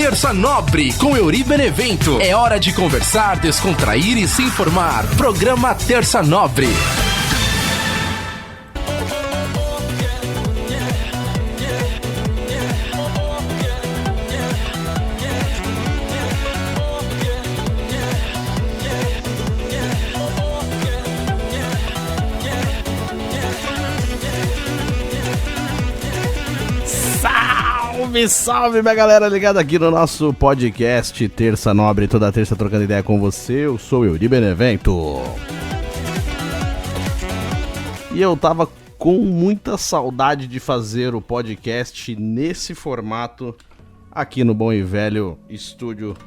Terça Nobre com Euri Benevento. É hora de conversar, descontrair e se informar. Programa Terça Nobre. Salve, salve, minha galera ligada aqui no nosso podcast Terça Nobre, toda terça trocando ideia com você. Eu sou o Euri Benevento. E eu tava com muita saudade de fazer o podcast nesse formato aqui no bom e velho estúdio,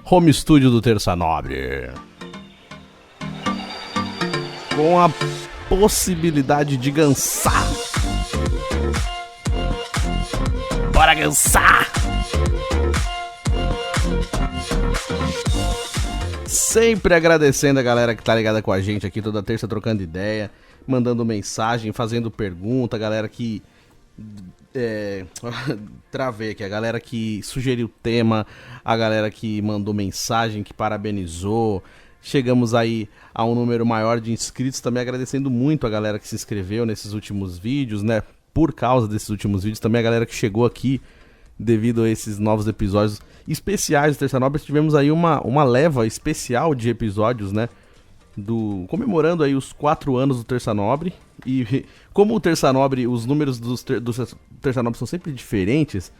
home studio do Terça Nobre. Com a possibilidade de gansar. Bora gansar! Sempre agradecendo a galera que tá ligada com a gente aqui toda terça trocando ideia, mandando mensagem, fazendo pergunta, a galera que... Travei aqui, a galera que sugeriu tema, a galera que mandou mensagem, que parabenizou. Chegamos aí a um número maior de inscritos, também agradecendo muito a galera que se inscreveu nesses últimos vídeos, né? Por causa desses últimos vídeos, também a galera que chegou aqui devido a esses novos episódios especiais do Terça Nobre. Tivemos aí uma leva especial de episódios, né, comemorando aí os 4 anos do Terça Nobre. E como o Terça Nobre, os números do Terça Nobre são sempre diferentes,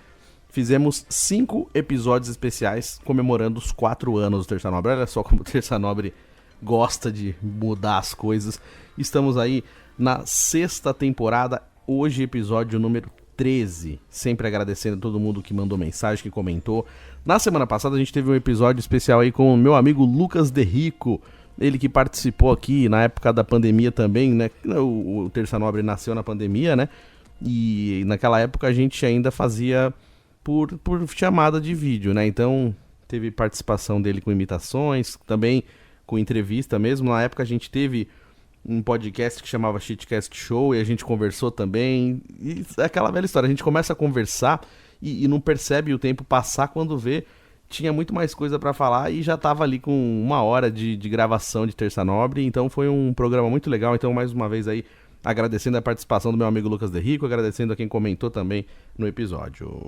fizemos 5 episódios especiais comemorando os 4 anos do Terça Nobre. Olha só como o Terça Nobre gosta de mudar as coisas. Estamos aí na 6ª temporada. Hoje, episódio número 13. Sempre agradecendo a todo mundo que mandou mensagem, que comentou. Na semana passada a gente teve um episódio especial aí com o meu amigo Lucas De Rico. Ele que participou aqui na época da pandemia também, né? O Terça Nobre nasceu na pandemia, né? E naquela época a gente ainda fazia por chamada de vídeo, né? Então teve participação dele com imitações, também com entrevista mesmo. Na época a gente teve um podcast que chamava Shitcast Show e a gente conversou também. E é aquela velha história, a gente começa a conversar e não percebe o tempo passar, quando vê, tinha muito mais coisa pra falar e já tava ali com 1 hora de gravação de Terça Nobre. Então foi um programa muito legal. Então, mais uma vez aí, agradecendo a participação do meu amigo Lucas De Rico, agradecendo a quem comentou também no episódio.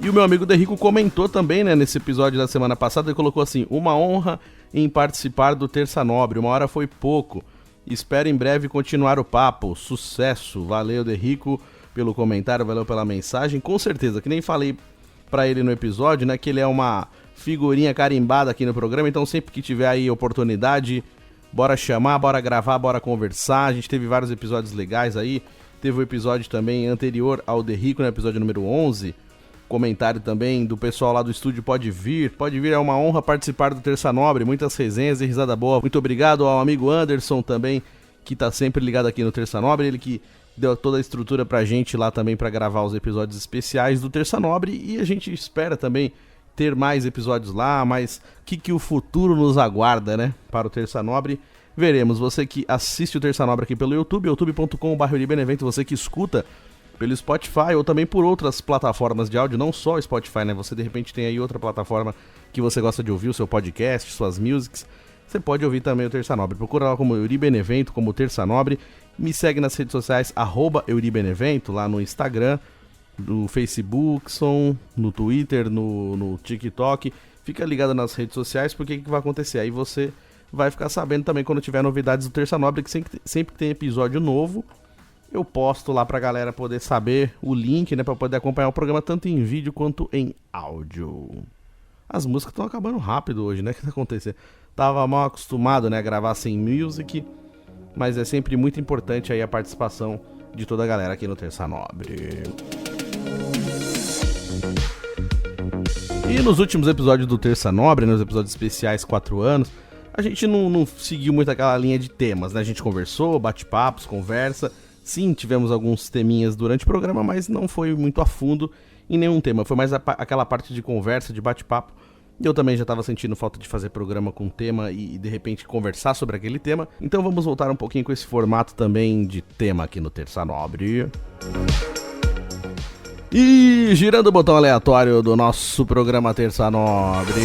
E o meu amigo De Rico comentou também, né, nesse episódio da semana passada. Ele colocou assim: uma honra em participar do Terça Nobre, 1 hora foi pouco, espero em breve continuar o papo, sucesso. Valeu, De Rico, pelo comentário, valeu pela mensagem. Com certeza, que nem falei pra ele no episódio, né, que ele é uma figurinha carimbada aqui no programa. Então sempre que tiver aí oportunidade, bora chamar, bora gravar, bora conversar. A gente teve vários episódios legais aí. Teve o episódio também anterior ao De Rico, no episódio número 11, comentário também do pessoal lá do estúdio Pode Vir, é uma honra participar do Terça Nobre, muitas resenhas e risada boa. Muito obrigado ao amigo Anderson também, que tá sempre ligado aqui no Terça Nobre, ele que deu toda a estrutura pra gente lá também pra gravar os episódios especiais do Terça Nobre, e a gente espera também ter mais episódios lá, mas o que o futuro nos aguarda, né, para o Terça Nobre, veremos. Você que assiste o Terça Nobre aqui pelo YouTube, youtube.com/euribenevento, você que escuta pelo Spotify ou também por outras plataformas de áudio, não só o Spotify, né? Você de repente tem aí outra plataforma que você gosta de ouvir o seu podcast, suas musics, você pode ouvir também o Terça Nobre. Procura lá como Euri Benevento, como Terça Nobre. Me segue nas redes sociais, @EuriBenevento, lá no Instagram, no Facebook, no Twitter, no TikTok. Fica ligado nas redes sociais, porque o que vai acontecer? Aí você vai ficar sabendo também quando tiver novidades do Terça Nobre, que sempre tem episódio novo. Eu posto lá pra galera poder saber o link, né, pra poder acompanhar o programa tanto em vídeo quanto em áudio. As músicas estão acabando rápido hoje, né? O que tá acontecendo? Tava mal acostumado, né, a gravar sem music, mas é sempre muito importante aí a participação de toda a galera aqui no Terça Nobre. E nos últimos episódios do Terça Nobre, nos episódios especiais 4 anos, a gente não seguiu muito aquela linha de temas, né? A gente conversou, bate-papos, conversa. Sim, tivemos alguns teminhas durante o programa, mas não foi muito a fundo em nenhum tema. Foi mais aquela parte de conversa, de bate-papo. Eu também já estava sentindo falta de fazer programa com tema e de repente conversar sobre aquele tema. Então vamos voltar um pouquinho com esse formato também de tema aqui no Terça Nobre. E girando o botão aleatório do nosso programa Terça Nobre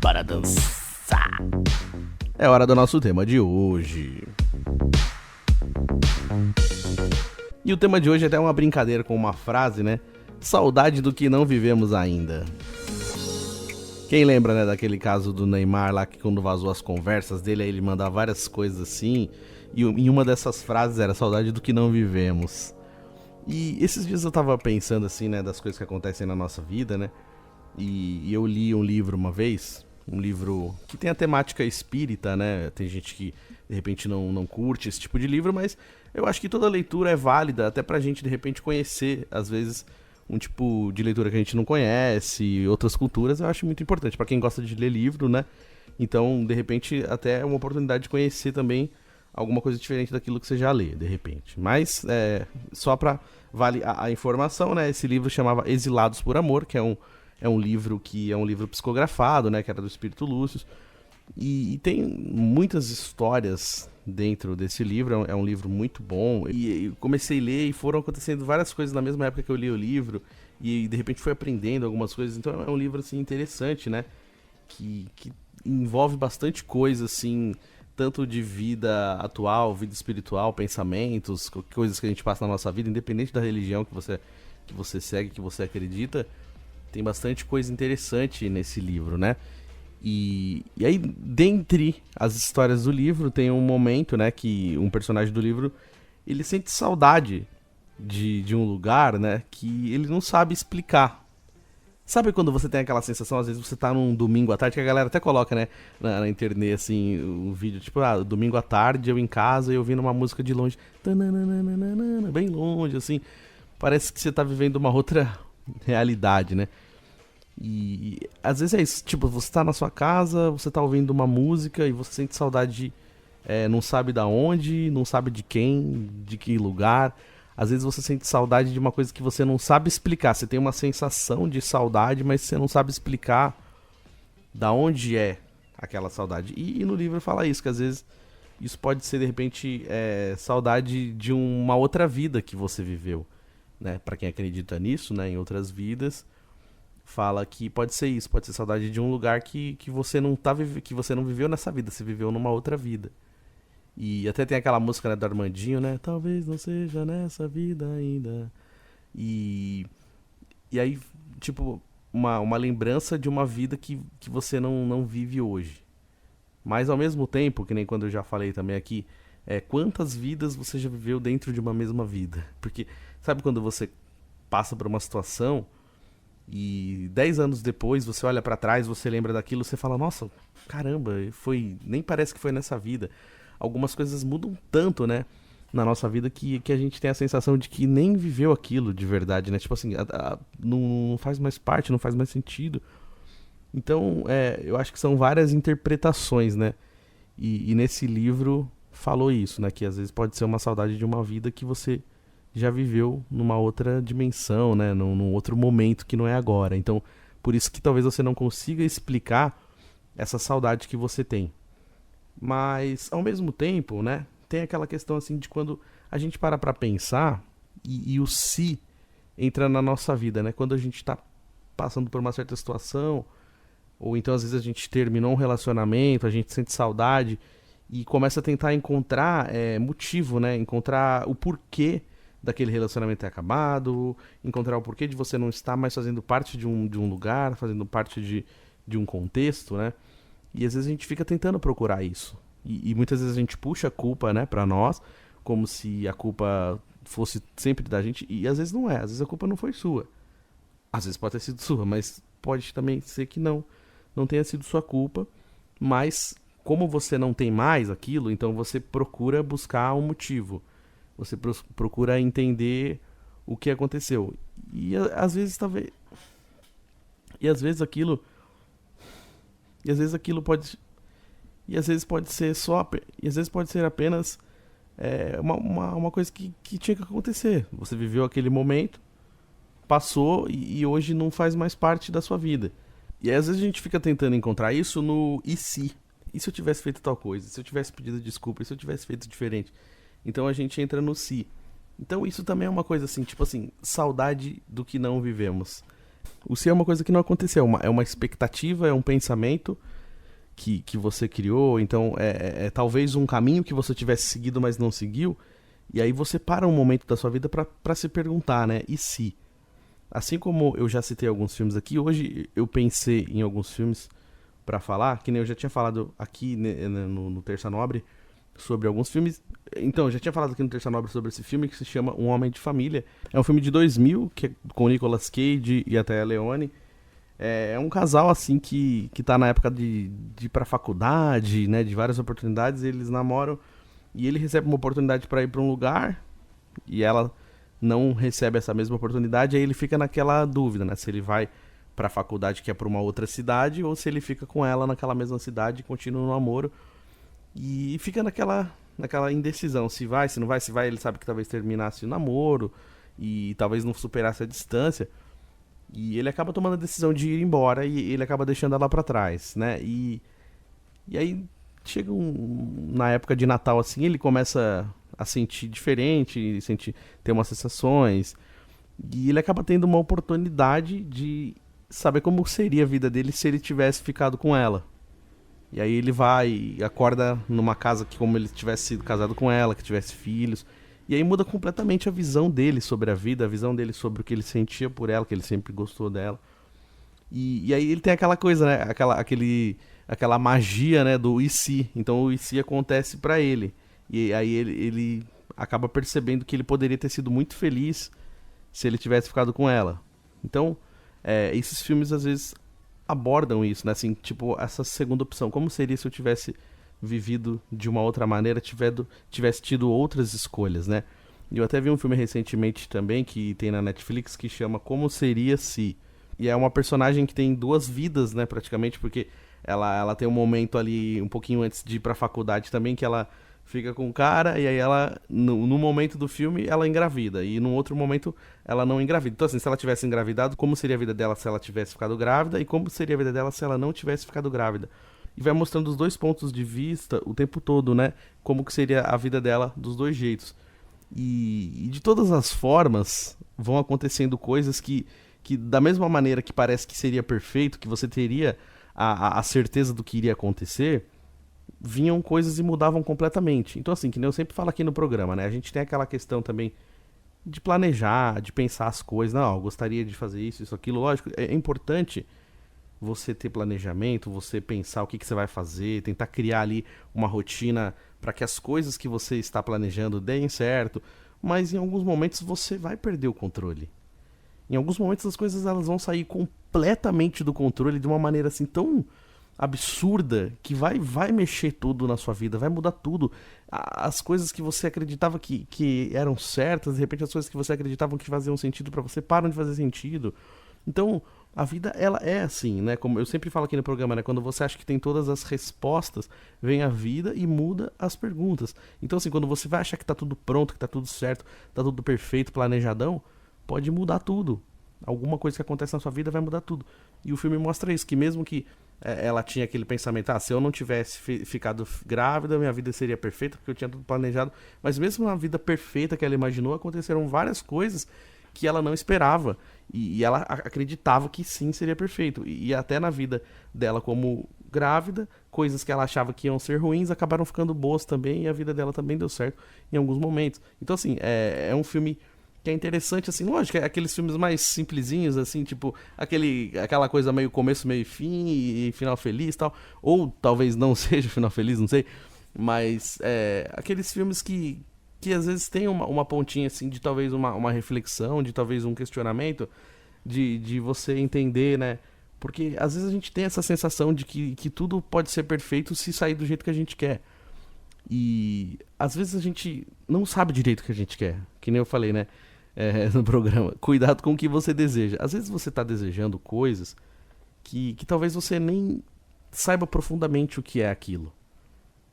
para dançar. É hora do nosso tema de hoje. E o tema de hoje é até uma brincadeira com uma frase, né? Saudade do que não vivemos ainda. Quem lembra, né, daquele caso do Neymar lá, que quando vazou as conversas dele, aí ele mandava várias coisas assim, e uma dessas frases era saudade do que não vivemos. E esses dias eu tava pensando assim, né, das coisas que acontecem na nossa vida, né, e eu li um livro uma vez, um livro que tem a temática espírita, né, tem gente que de repente não curte esse tipo de livro, mas eu acho que toda leitura é válida, até pra gente de repente conhecer, às vezes, um tipo de leitura que a gente não conhece, outras culturas, eu acho muito importante pra quem gosta de ler livro, né, então de repente até é uma oportunidade de conhecer também alguma coisa diferente daquilo que você já lê, de repente. Mas, só pra vale a informação, né? Esse livro chamava Exilados por Amor, que é um livro psicografado, né? Que era do Espírito Lúcio. E tem muitas histórias dentro desse livro, é um livro muito bom. E eu comecei a ler e foram acontecendo várias coisas na mesma época que eu li o livro. E de repente fui aprendendo algumas coisas. Então é um livro, assim, interessante, né? Que envolve bastante coisa, assim, tanto de vida atual, vida espiritual, pensamentos, coisas que a gente passa na nossa vida, independente da religião que você segue, que você acredita, tem bastante coisa interessante nesse livro, né? E aí, dentre as histórias do livro, tem um momento, né, que um personagem do livro, ele sente saudade de um lugar, né, que ele não sabe explicar. Sabe quando você tem aquela sensação, às vezes você tá num domingo à tarde, que a galera até coloca, né, na internet, assim, um vídeo, tipo, domingo à tarde, eu em casa e ouvindo uma música de longe, bem longe, assim, parece que você tá vivendo uma outra realidade, né, e às vezes é isso, tipo, você tá na sua casa, você tá ouvindo uma música e você sente saudade, não sabe da onde, não sabe de quem, de que lugar. Às vezes você sente saudade de uma coisa que você não sabe explicar. Você tem uma sensação de saudade, mas você não sabe explicar da onde é aquela saudade. E no livro fala isso, que às vezes isso pode ser, de repente, saudade de uma outra vida que você viveu, né? Pra quem acredita nisso, né, em outras vidas, fala que pode ser isso, pode ser saudade de um lugar que você não que você não viveu nessa vida, você viveu numa outra vida. E até tem aquela música, né, do Armandinho, né? Talvez não seja nessa vida ainda. E aí, tipo, uma lembrança de uma vida que você não vive hoje. Mas ao mesmo tempo, que nem quando eu já falei também aqui, quantas vidas você já viveu dentro de uma mesma vida? Porque sabe quando você passa por uma situação e 10 anos depois você olha pra trás, você lembra daquilo, você fala, nossa, caramba, nem parece que foi nessa vida. Algumas coisas mudam tanto, né, na nossa vida que a gente tem a sensação de que nem viveu aquilo de verdade, né? Tipo assim, não faz mais parte, não faz mais sentido. Então, eu acho que são várias interpretações, né? E nesse livro falou isso, né? Que às vezes pode ser uma saudade de uma vida que você já viveu numa outra dimensão, né? Num outro momento que não é agora. Então, por isso que talvez você não consiga explicar essa saudade que você tem. Mas, ao mesmo tempo, né, tem aquela questão assim de quando a gente para pra pensar e o si entra na nossa vida, né? Quando a gente tá passando por uma certa situação, ou então às vezes a gente terminou um relacionamento, a gente sente saudade e começa a tentar encontrar motivo, né? Encontrar o porquê daquele relacionamento ter acabado, encontrar o porquê de você não estar mais fazendo parte de um lugar, fazendo parte de um contexto, né? E às vezes a gente fica tentando procurar isso. E muitas vezes a gente puxa a culpa, né, pra nós, como se a culpa fosse sempre da gente. E às vezes não é. Às vezes a culpa não foi sua. Às vezes pode ter sido sua, mas pode também ser que não tenha sido sua culpa. Mas como você não tem mais aquilo, então você procura buscar um motivo. Você procura entender o que aconteceu. E às vezes talvez... E às vezes aquilo pode... E às vezes pode ser só... E às vezes pode ser apenas uma coisa que tinha que acontecer. Você viveu aquele momento, passou e hoje não faz mais parte da sua vida. E aí, às vezes a gente fica tentando encontrar isso no e se? E se eu tivesse feito tal coisa? E se eu tivesse pedido desculpa? E se eu tivesse feito diferente? Então a gente entra no si. Então isso também é uma coisa assim, tipo assim, saudade do que não vivemos. O Si é uma coisa que não aconteceu, é uma expectativa, é um pensamento que você criou, então talvez um caminho que você tivesse seguido, mas não seguiu, e aí você para um momento da sua vida pra se perguntar, né, e se? Assim como eu já citei alguns filmes aqui, hoje eu pensei em alguns filmes pra falar, que nem eu já tinha falado aqui no Terça Nobre, sobre alguns filmes. Então, eu já tinha falado aqui no Terça Nobre sobre esse filme que se chama Um Homem de Família. É um filme de 2000, que é com Nicolas Cage e até a Leone. É um casal, assim, que tá na época de ir pra faculdade, né, de várias oportunidades, eles namoram e ele recebe uma oportunidade pra ir pra um lugar e ela não recebe essa mesma oportunidade, aí ele fica naquela dúvida, né, se ele vai pra faculdade que é pra uma outra cidade ou se ele fica com ela naquela mesma cidade e continua no namoro. E fica naquela indecisão, se vai, se não vai, se vai, ele sabe que talvez terminasse o namoro e talvez não superasse a distância. E ele acaba tomando a decisão de ir embora e ele acaba deixando ela pra trás, né? E aí chega na época de Natal assim, ele começa a sentir diferente, ter umas sensações. E ele acaba tendo uma oportunidade de saber como seria a vida dele se ele tivesse ficado com ela. E aí ele vai e acorda numa casa que como ele tivesse sido casado com ela, que tivesse filhos. E aí muda completamente a visão dele sobre a vida, a visão dele sobre o que ele sentia por ela, que ele sempre gostou dela. E aí ele tem aquela coisa, né? Aquela magia, né? Do e se. Então o e se acontece pra ele. E aí ele acaba percebendo que ele poderia ter sido muito feliz se ele tivesse ficado com ela. Então, esses filmes às vezes abordam isso, né? Assim, tipo, essa segunda opção. Como seria se eu tivesse vivido de uma outra maneira, tivesse tido outras escolhas, né? E eu até vi um filme recentemente também, que tem na Netflix, que chama Como Seria Se. E é uma personagem que tem duas vidas, né, praticamente, porque ela tem um momento ali, um pouquinho antes de ir pra faculdade também, que ela fica com o cara, e aí ela, no momento do filme, ela engravida, e no outro momento ela não engravida. Então assim, se ela tivesse engravidado, como seria a vida dela se ela tivesse ficado grávida, e como seria a vida dela se ela não tivesse ficado grávida. E vai mostrando os dois pontos de vista o tempo todo, né, como que seria a vida dela dos dois jeitos. E de todas as formas, vão acontecendo coisas que da mesma maneira que parece que seria perfeito, que você teria a certeza do que iria acontecer, vinham coisas e mudavam completamente. Então assim, que nem eu sempre falo aqui no programa, né? A gente tem aquela questão também de planejar, de pensar as coisas. Não, eu gostaria de fazer isso, aquilo. Lógico, é importante você ter planejamento, você pensar o que você vai fazer, tentar criar ali uma rotina para que as coisas que você está planejando deem certo. Mas em alguns momentos você vai perder o controle. Em alguns momentos as coisas elas vão sair completamente do controle de uma maneira assim tão absurda que vai mexer tudo na sua vida, vai mudar tudo. As coisas que você acreditava que eram certas, de repente as coisas que você acreditava que faziam sentido pra você param de fazer sentido. Então, a vida ela é assim, né? Como eu sempre falo aqui no programa, né? Quando você acha que tem todas as respostas, vem a vida e muda as perguntas. Então, assim, quando você vai achar que tá tudo pronto, que tá tudo certo, tá tudo perfeito, planejadão, pode mudar tudo. Alguma coisa que acontece na sua vida vai mudar tudo. E o filme mostra isso, que mesmo que ela tinha aquele pensamento, se eu não tivesse ficado grávida, minha vida seria perfeita, porque eu tinha tudo planejado. Mas mesmo na vida perfeita que ela imaginou, aconteceram várias coisas que ela não esperava. E ela acreditava que sim, seria perfeito. E até na vida dela como grávida, coisas que ela achava que iam ser ruins, acabaram ficando boas também, e a vida dela também deu certo em alguns momentos. Então assim, é um filme que é interessante, assim, lógico, é aqueles filmes mais simplesinhos, assim, tipo, aquela coisa meio começo, meio fim e final feliz e tal. Ou talvez não seja final feliz, não sei. Mas aqueles filmes que às vezes tem uma pontinha, assim, de talvez uma reflexão, de talvez um questionamento, de você entender, né? Porque às vezes a gente tem essa sensação de que tudo pode ser perfeito se sair do jeito que a gente quer. E às vezes a gente não sabe direito o que a gente quer, que nem eu falei, né? No programa, cuidado com o que você deseja. Às vezes você está desejando coisas que talvez você nem saiba profundamente o que é aquilo.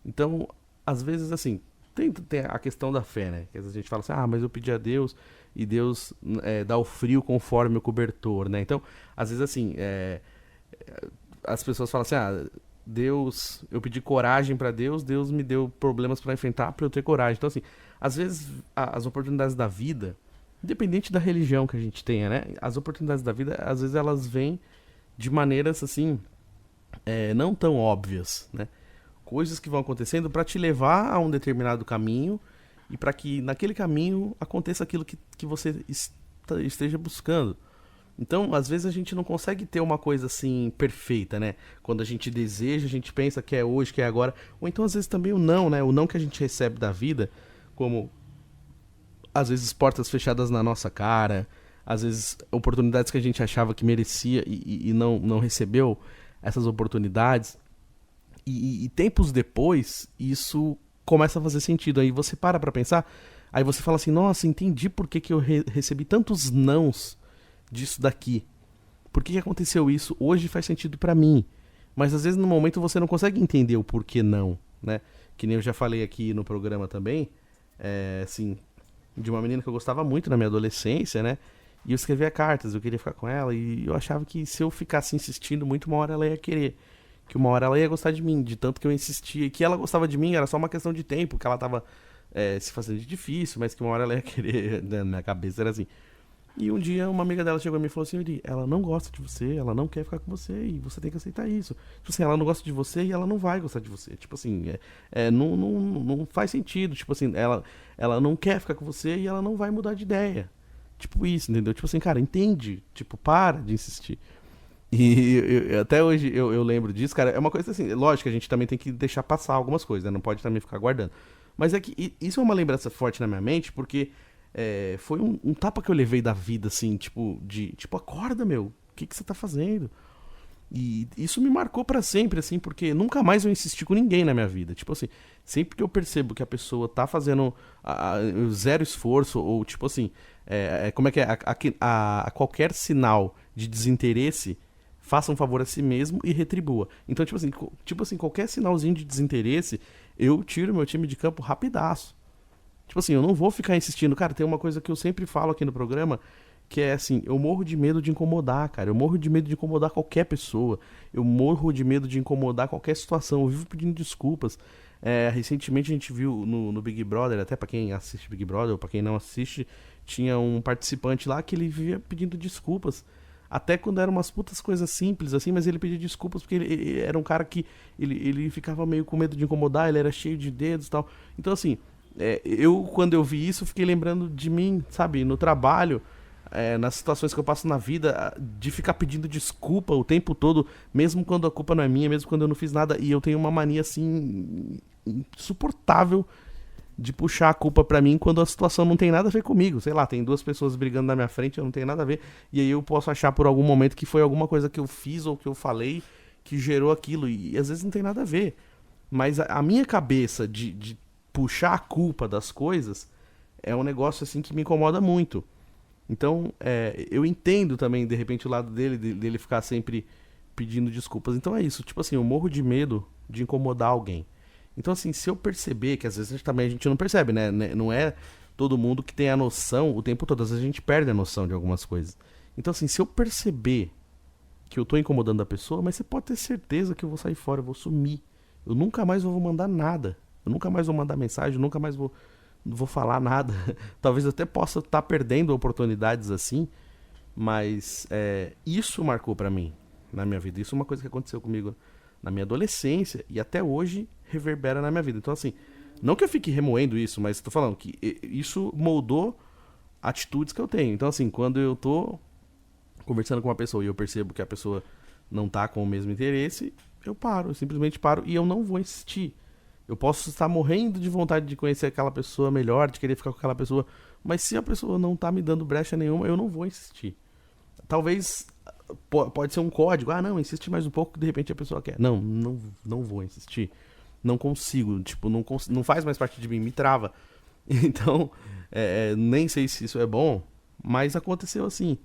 Então, às vezes, assim, tem a questão da fé, né? Que às vezes a gente fala assim, mas eu pedi a Deus e Deus dá o frio conforme o cobertor, né? Então, às vezes, assim, as pessoas falam assim, Deus, eu pedi coragem pra Deus, Deus me deu problemas pra enfrentar pra eu ter coragem. Então, assim, às vezes as oportunidades da vida, independente da religião que a gente tenha, né? As oportunidades da vida, às vezes elas vêm de maneiras assim, não tão óbvias, né? Coisas que vão acontecendo para te levar a um determinado caminho e para que naquele caminho aconteça aquilo que você esteja buscando. Então, às vezes a gente não consegue ter uma coisa assim perfeita, né? Quando a gente deseja, a gente pensa que é hoje, que é agora. Ou então, às vezes também o não, né? O não que a gente recebe da vida, como às vezes portas fechadas na nossa cara, às vezes oportunidades que a gente achava que merecia e não recebeu essas oportunidades. E tempos depois, isso começa a fazer sentido. Aí você para pra pensar, aí você fala assim, nossa, entendi por que eu recebi tantos nãos disso daqui. Por que aconteceu isso? Hoje faz sentido pra mim. Mas às vezes no momento você não consegue entender o porquê não, né? Que nem eu já falei aqui no programa também, assim, de uma menina que eu gostava muito na minha adolescência, né? E eu escrevia cartas, eu queria ficar com ela, e eu achava que se eu ficasse insistindo muito, uma hora ela ia querer. Que uma hora ela ia gostar de mim, de tanto que eu insistia. E que ela gostava de mim era só uma questão de tempo, que ela tava se fazendo de difícil, mas que uma hora ela ia querer, né? Na minha cabeça era assim. E um dia uma amiga dela chegou a mim e falou assim, Yuri, ela não gosta de você, ela não quer ficar com você, e você tem que aceitar isso. Tipo assim, ela não gosta de você e ela não vai gostar de você. Tipo assim, não faz sentido. Tipo assim, ela não quer ficar com você e ela não vai mudar de ideia. Tipo isso, entendeu? Tipo assim, cara, entende. Tipo, para de insistir. E até hoje eu lembro disso, cara. É uma coisa assim, lógico que a gente também tem que deixar passar algumas coisas, né? Não pode também ficar guardando. Mas é que isso é uma lembrança forte na minha mente, porque foi um tapa que eu levei da vida, assim, tipo, acorda, meu, o que você tá fazendo? E isso me marcou pra sempre, assim, porque nunca mais eu insisti com ninguém na minha vida. Tipo assim, sempre que eu percebo que a pessoa tá fazendo zero esforço, ou tipo assim, como é que é? A qualquer sinal de desinteresse, faça um favor a si mesmo e retribua. Então, tipo assim, qualquer sinalzinho de desinteresse, eu tiro meu time de campo rapidaço. Tipo assim, eu não vou ficar insistindo. Cara, tem uma coisa que eu sempre falo aqui no programa, que é assim, eu morro de medo de incomodar, cara. Eu morro de medo de incomodar qualquer pessoa. Eu morro de medo de incomodar qualquer situação. Eu vivo pedindo desculpas. Recentemente a gente viu no Big Brother, até pra quem assiste Big Brother ou pra quem não assiste, tinha um participante lá que ele vivia pedindo desculpas. Até quando eram umas putas coisas simples, assim, mas ele pedia desculpas porque ele era um cara que ele ficava meio com medo de incomodar, ele era cheio de dedos e tal. Então, assim, quando eu vi isso, fiquei lembrando de mim, sabe, no trabalho, nas situações que eu passo na vida, de ficar pedindo desculpa o tempo todo, mesmo quando a culpa não é minha, mesmo quando eu não fiz nada. E eu tenho uma mania, assim, insuportável de puxar a culpa pra mim quando a situação não tem nada a ver comigo. Sei lá, tem duas pessoas brigando na minha frente, eu não tenho nada a ver. E aí eu posso achar por algum momento que foi alguma coisa que eu fiz ou que eu falei que gerou aquilo. E às vezes não tem nada a ver. Mas a minha cabeça de puxar a culpa das coisas é um negócio assim que me incomoda muito. Então, eu entendo também, de repente, o lado dele ficar sempre pedindo desculpas. Então é isso, tipo assim, eu morro de medo de incomodar alguém. Então, assim, se eu perceber, que às vezes também a gente não percebe, né? Não é todo mundo que tem a noção o tempo todo. Às vezes a gente perde a noção de algumas coisas. Então, assim, se eu perceber que eu tô incomodando a pessoa, mas você pode ter certeza que eu vou sair fora, eu vou sumir. Eu nunca mais vou mandar nada. Eu nunca mais vou mandar mensagem, eu nunca mais vou falar nada. Talvez eu até possa estar perdendo oportunidades assim, mas isso marcou pra mim na minha vida. Isso é uma coisa que aconteceu comigo na minha adolescência e até hoje reverbera na minha vida. Então, assim, não que eu fique remoendo isso, mas tô falando que isso moldou atitudes que eu tenho. Então, assim, quando eu tô conversando com uma pessoa e eu percebo que a pessoa não tá com o mesmo interesse, eu simplesmente paro e eu não vou insistir. Eu posso estar morrendo de vontade de conhecer aquela pessoa melhor, de querer ficar com aquela pessoa, mas se a pessoa não tá me dando brecha nenhuma, eu não vou insistir. Talvez pode ser um código, não, insiste mais um pouco que de repente a pessoa quer. Não vou insistir. Não consigo, tipo, não faz mais parte de mim, me trava. Então, nem sei se isso é bom, mas aconteceu assim.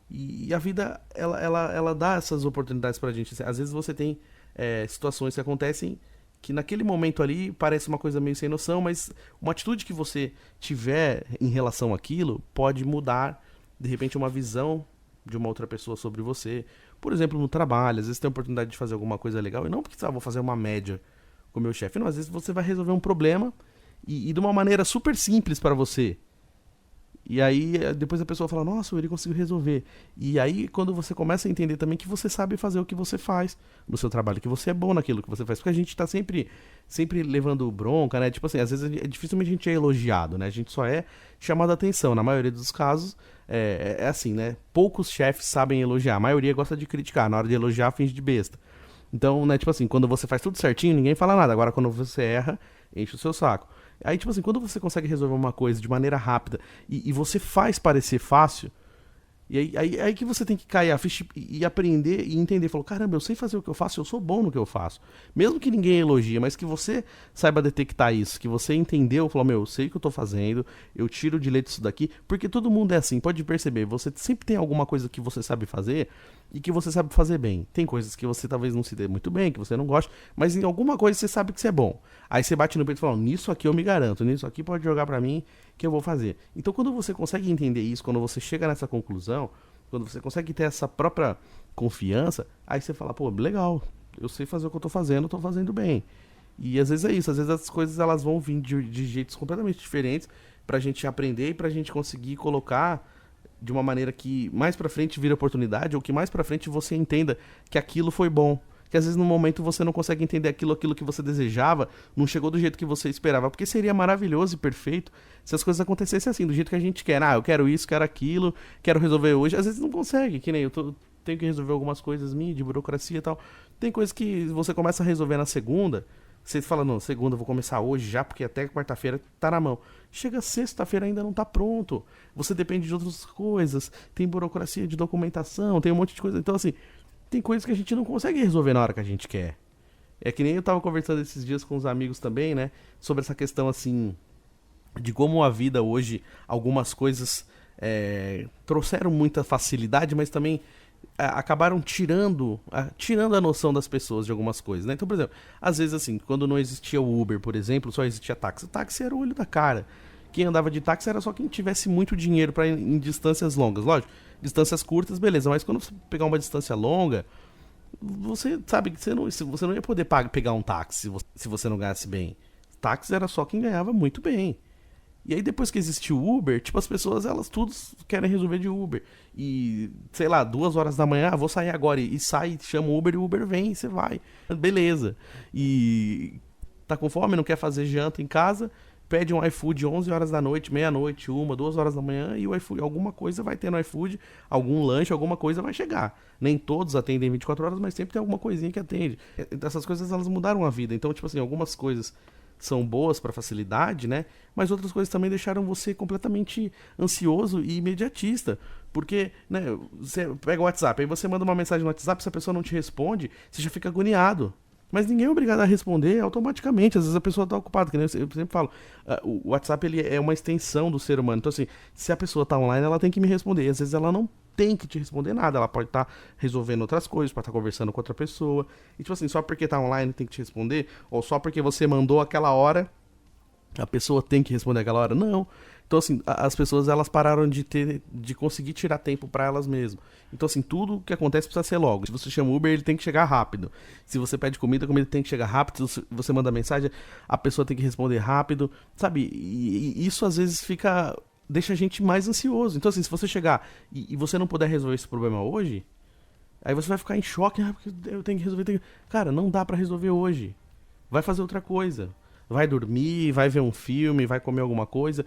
E a vida, ela dá essas oportunidades pra gente. Às vezes você tem situações que acontecem que naquele momento ali parece uma coisa meio sem noção, mas uma atitude que você tiver em relação àquilo pode mudar, de repente, uma visão de uma outra pessoa sobre você. Por exemplo, no trabalho, às vezes tem a oportunidade de fazer alguma coisa legal, e não porque vou fazer uma média com o meu chefe, não, às vezes você vai resolver um problema e de uma maneira super simples pra você. E aí, depois a pessoa fala, nossa, ele conseguiu resolver. E aí, quando você começa a entender também que você sabe fazer o que você faz no seu trabalho, que você é bom naquilo que você faz. Porque a gente tá sempre levando bronca, né? Tipo assim, às vezes dificilmente a gente é elogiado, né? A gente só é chamado a atenção. Na maioria dos casos, é assim, né? Poucos chefes sabem elogiar. A maioria gosta de criticar. Na hora de elogiar, finge de besta. Então, né, tipo assim, quando você faz tudo certinho, ninguém fala nada. Agora, quando você erra, enche o seu saco. Aí, tipo assim, quando você consegue resolver uma coisa de maneira rápida e você faz parecer fácil, e aí que você tem que cair a ficha e aprender e entender. Falou, caramba, eu sei fazer o que eu faço, eu sou bom no que eu faço. Mesmo que ninguém elogie, mas que você saiba detectar isso, que você entendeu, falou, meu, eu sei o que eu tô fazendo, eu tiro de leite isso daqui, porque todo mundo é assim, pode perceber, você sempre tem alguma coisa que você sabe fazer e que você sabe fazer bem. Tem coisas que você talvez não se dê muito bem, que você não gosta, mas em alguma coisa você sabe que você é bom. Aí você bate no peito e fala, nisso aqui eu me garanto, nisso aqui pode jogar pra mim que eu vou fazer. Então quando você consegue entender isso, quando você chega nessa conclusão, quando você consegue ter essa própria confiança, aí você fala, pô, legal, eu sei fazer o que eu tô fazendo bem. E às vezes é isso, às vezes as coisas elas vão vir de jeitos completamente diferentes pra gente aprender e pra gente conseguir colocar de uma maneira que mais pra frente vira oportunidade ou que mais pra frente você entenda que aquilo foi bom. Que às vezes no momento você não consegue entender aquilo que você desejava, não chegou do jeito que você esperava, porque seria maravilhoso e perfeito se as coisas acontecessem assim, do jeito que a gente quer. Ah, eu quero isso, quero aquilo, quero resolver hoje. Às vezes não consegue, que nem tenho que resolver algumas coisas minhas, de burocracia e tal. Tem coisas que você começa a resolver na segunda, você fala, não, segunda eu vou começar hoje já, porque até quarta-feira tá na mão. Chega sexta-feira ainda não tá pronto. Você depende de outras coisas, tem burocracia de documentação, tem um monte de coisa. Então assim, tem coisas que a gente não consegue resolver na hora que a gente quer. É que nem eu tava conversando esses dias com os amigos também, né? Sobre essa questão, assim, de como a vida hoje, algumas coisas trouxeram muita facilidade, mas também acabaram tirando a noção das pessoas de algumas coisas, né? Então, por exemplo, às vezes, assim, quando não existia o Uber, por exemplo, só existia táxi. O táxi era o olho da cara. Quem andava de táxi era só quem tivesse muito dinheiro para ir em distâncias longas. Lógico, distâncias curtas, beleza, mas quando você pegar uma distância longa, você sabe que você não ia poder pegar um táxi se você não ganhasse bem. Táxi era só quem ganhava muito bem. E aí depois que existiu o Uber, tipo, as pessoas, elas tudo querem resolver de Uber. E, sei lá, 2 horas da manhã, vou sair agora. E sai, chama o Uber e o Uber vem e você vai. Beleza. E tá com fome, não quer fazer janta em casa, pede um iFood 11 horas da noite, meia-noite, 1, 2 horas da manhã, e o iFood, alguma coisa vai ter no iFood, algum lanche, alguma coisa vai chegar. Nem todos atendem 24 horas, mas sempre tem alguma coisinha que atende. Essas coisas, elas mudaram a vida. Então, tipo assim, algumas coisas são boas para facilidade, né? Mas outras coisas também deixaram você completamente ansioso e imediatista. Porque, né, você pega o WhatsApp, aí você manda uma mensagem no WhatsApp, se a pessoa não te responde, você já fica agoniado. Mas ninguém é obrigado a responder automaticamente. Às vezes a pessoa está ocupada, que nem eu sempre falo. O WhatsApp ele é uma extensão do ser humano. Então, assim, se a pessoa está online, ela tem que me responder. E às vezes ela não tem que te responder nada. Ela pode estar resolvendo outras coisas, pode estar conversando com outra pessoa. E, tipo assim, só porque está online tem que te responder, ou só porque você mandou aquela hora, a pessoa tem que responder aquela hora. Não. Então, assim, as pessoas, elas pararam de conseguir tirar tempo pra elas mesmas. Então, assim, tudo que acontece precisa ser logo. Se você chama Uber, ele tem que chegar rápido. Se você pede comida, a comida tem que chegar rápido. Se você manda mensagem, a pessoa tem que responder rápido. Sabe? E isso, às vezes, deixa a gente mais ansioso. Então, assim, se você chegar e você não puder resolver esse problema hoje, aí você vai ficar em choque. Ah, porque eu tenho que resolver. Cara, não dá pra resolver hoje. Vai fazer outra coisa. Vai dormir, vai ver um filme, vai comer alguma coisa.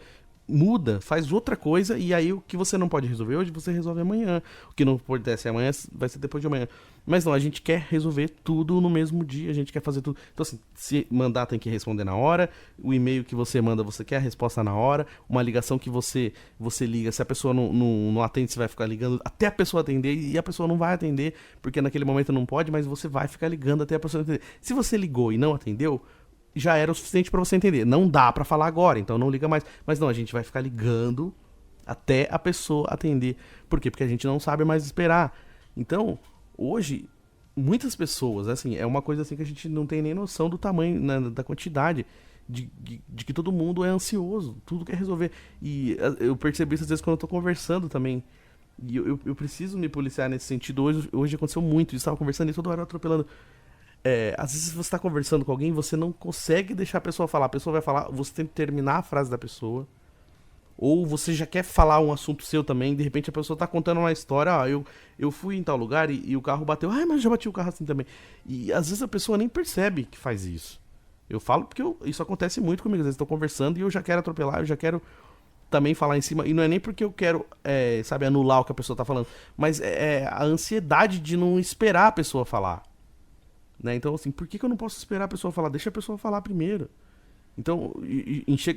Muda, faz outra coisa, e aí o que você não pode resolver hoje, você resolve amanhã. O que não pode ser amanhã, vai ser depois de amanhã. Mas não, a gente quer resolver tudo no mesmo dia, a gente quer fazer tudo. Então, assim, se mandar, tem que responder na hora. O e-mail que você manda, você quer a resposta na hora. Uma ligação que você liga, se a pessoa não atende, você vai ficar ligando até a pessoa atender, e a pessoa não vai atender, porque naquele momento não pode, mas você vai ficar ligando até a pessoa atender. Se você ligou e não atendeu, já era o suficiente pra você entender. Não dá pra falar agora, então não liga mais. Mas não, a gente vai ficar ligando até a pessoa atender. Por quê? Porque a gente não sabe mais esperar. Então, hoje, muitas pessoas, assim, é uma coisa assim que a gente não tem nem noção do tamanho, né, da quantidade de que todo mundo é ansioso, tudo quer resolver. E eu percebi isso às vezes quando eu tô conversando também. E eu preciso me policiar nesse sentido. Hoje aconteceu muito, eu estava conversando e toda hora atropelando. Às vezes você tá conversando com alguém e você não consegue deixar a pessoa falar. A pessoa vai falar, você tem que terminar a frase da pessoa. Ou você já quer falar um assunto seu também, de repente a pessoa tá contando uma história, eu fui em tal lugar e o carro bateu. Mas eu já bati o carro assim também. E às vezes a pessoa nem percebe que faz isso. Eu falo porque isso acontece muito comigo. Às vezes eu tô conversando e eu já quero atropelar, eu já quero também falar em cima. E não é nem porque eu quero, sabe, anular o que a pessoa tá falando. Mas é a ansiedade de não esperar a pessoa falar. Né? Então, assim, por que eu não posso esperar a pessoa falar? Deixa a pessoa falar primeiro. Então,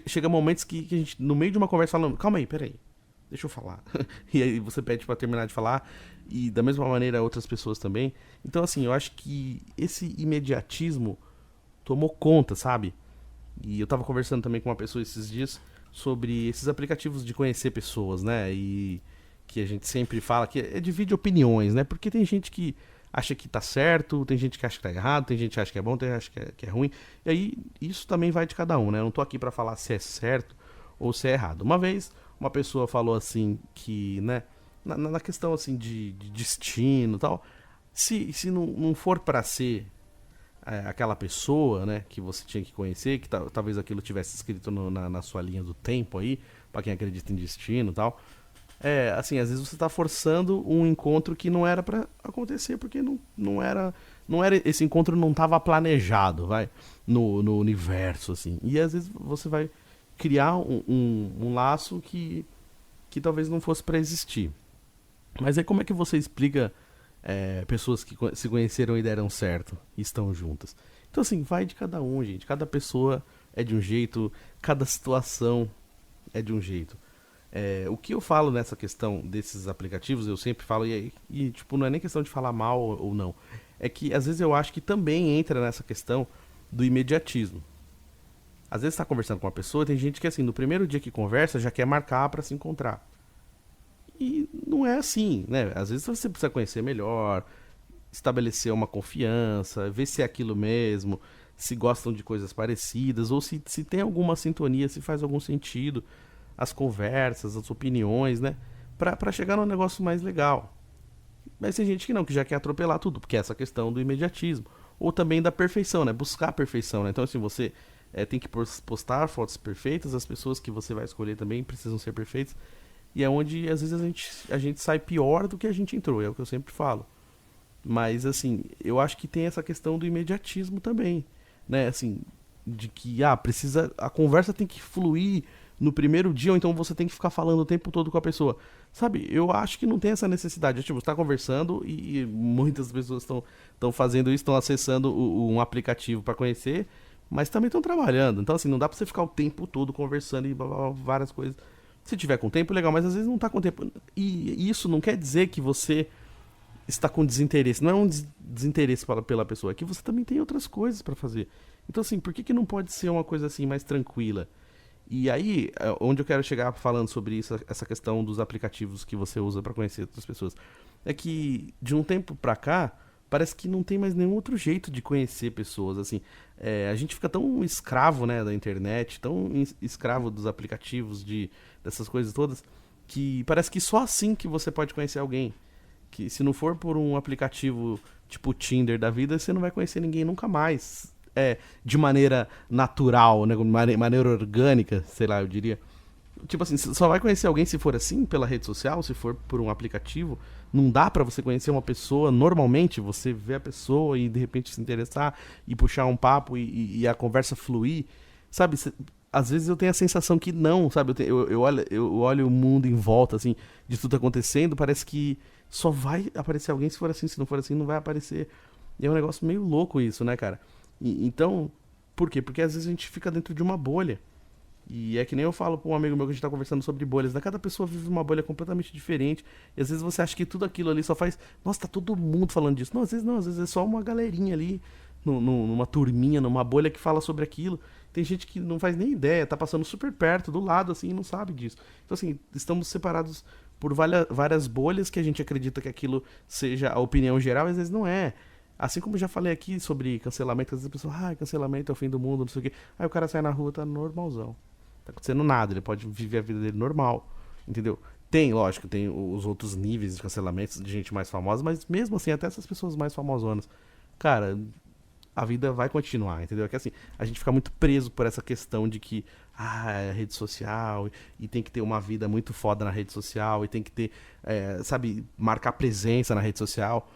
chega momentos que a gente, no meio de uma conversa, falando, calma aí, peraí, deixa eu falar. E aí você pede pra terminar de falar, e da mesma maneira outras pessoas também. Então, assim, eu acho que esse imediatismo tomou conta, sabe? E eu tava conversando também com uma pessoa esses dias sobre esses aplicativos de conhecer pessoas, né? E que a gente sempre fala que divide opiniões, né? Porque tem gente que acha que tá certo, tem gente que acha que tá errado, tem gente que acha que é bom, tem gente que acha que é ruim. E aí, isso também vai de cada um, né? Eu não tô aqui pra falar se é certo ou se é errado. Uma vez, uma pessoa falou assim que, né, na questão assim de destino e tal, se não for pra ser aquela pessoa, né, que você tinha que conhecer, que talvez aquilo tivesse escrito na sua linha do tempo aí, pra quem acredita em destino e tal. Assim, às vezes você tá forçando um encontro que não era pra acontecer, porque não era, esse encontro não tava planejado, no universo, assim. E às vezes você vai criar um laço que talvez não fosse pra existir. Mas aí como é que você explica pessoas que se conheceram e deram certo e estão juntas? Então, assim, vai de cada um, gente. Cada pessoa é de um jeito, cada situação é de um jeito. O que eu falo nessa questão desses aplicativos, eu sempre falo, tipo, não é nem questão de falar mal ou não. É que às vezes eu acho que também entra nessa questão do imediatismo. Às vezes você tá conversando com uma pessoa, tem gente que assim, no primeiro dia que conversa, já quer marcar pra se encontrar. E não é assim, né? Às vezes você precisa conhecer melhor, estabelecer uma confiança, ver se é aquilo mesmo, se gostam de coisas parecidas, ou se tem alguma sintonia, se faz algum sentido as conversas, as opiniões, né? Pra chegar num negócio mais legal. Mas tem gente que não, que já quer atropelar tudo, porque é essa questão do imediatismo. Ou também da perfeição, né? Buscar a perfeição, né? Então, assim, você tem que postar fotos perfeitas, as pessoas que você vai escolher também precisam ser perfeitas. E é onde, às vezes, a gente sai pior do que a gente entrou, é o que eu sempre falo. Mas, assim, eu acho que tem essa questão do imediatismo também, né? Assim, de que, a conversa tem que fluir no primeiro dia, ou então você tem que ficar falando o tempo todo com a pessoa. Sabe, eu acho que não tem essa necessidade. Tipo, você tá conversando e muitas pessoas estão fazendo isso, estão acessando um aplicativo para conhecer, mas também estão trabalhando. Então, assim, não dá pra você ficar o tempo todo conversando e blá, blá, blá, várias coisas. Se tiver com tempo, legal, mas às vezes não tá com tempo. E isso não quer dizer que você está com desinteresse. Não é um desinteresse pela pessoa, é que você também tem outras coisas para fazer. Então, assim, por que não pode ser uma coisa assim mais tranquila? E aí, onde eu quero chegar falando sobre isso, essa questão dos aplicativos que você usa para conhecer outras pessoas, é que de um tempo pra cá, parece que não tem mais nenhum outro jeito de conhecer pessoas, assim. A gente fica tão escravo, né, da internet, tão escravo dos aplicativos, dessas coisas todas, que parece que só assim que você pode conhecer alguém. Que se não for por um aplicativo tipo o Tinder da vida, você não vai conhecer ninguém nunca mais. De maneira natural, né? Maneira orgânica, sei lá, eu diria. Tipo assim, você só vai conhecer alguém se for assim, pela rede social, se for por um aplicativo. Não dá pra você conhecer uma pessoa normalmente, você vê a pessoa e de repente se interessar e puxar um papo e a conversa fluir. Sabe, às vezes eu tenho a sensação que não, sabe? Eu olho o mundo em volta, assim, de tudo acontecendo, parece que só vai aparecer alguém se for assim, se não for assim, não vai aparecer. E é um negócio meio louco isso, né, cara? Então, por quê? Porque às vezes a gente fica dentro de uma bolha. E é que nem eu falo pra um amigo meu que a gente tá conversando sobre bolhas, né? Cada pessoa vive uma bolha completamente diferente. E às vezes você acha que tudo aquilo ali só faz. Nossa, tá todo mundo falando disso. Não, às vezes é só uma galerinha ali, numa turminha, numa bolha que fala sobre aquilo. Tem gente que não faz nem ideia, tá passando super perto, do lado, assim, e não sabe disso. Então, assim, estamos separados por várias bolhas que a gente acredita que aquilo seja a opinião geral, e às vezes não é. Assim como eu já falei aqui sobre cancelamento, às vezes a pessoa, cancelamento é o fim do mundo, não sei o quê. Aí o cara sai na rua, tá normalzão. Tá acontecendo nada, ele pode viver a vida dele normal, entendeu? Lógico, tem os outros níveis de cancelamentos de gente mais famosa, mas mesmo assim, até essas pessoas mais famosonas, cara, a vida vai continuar, entendeu? É que assim, a gente fica muito preso por essa questão de que, é rede social, e tem que ter uma vida muito foda na rede social, e tem que ter, sabe, marcar presença na rede social.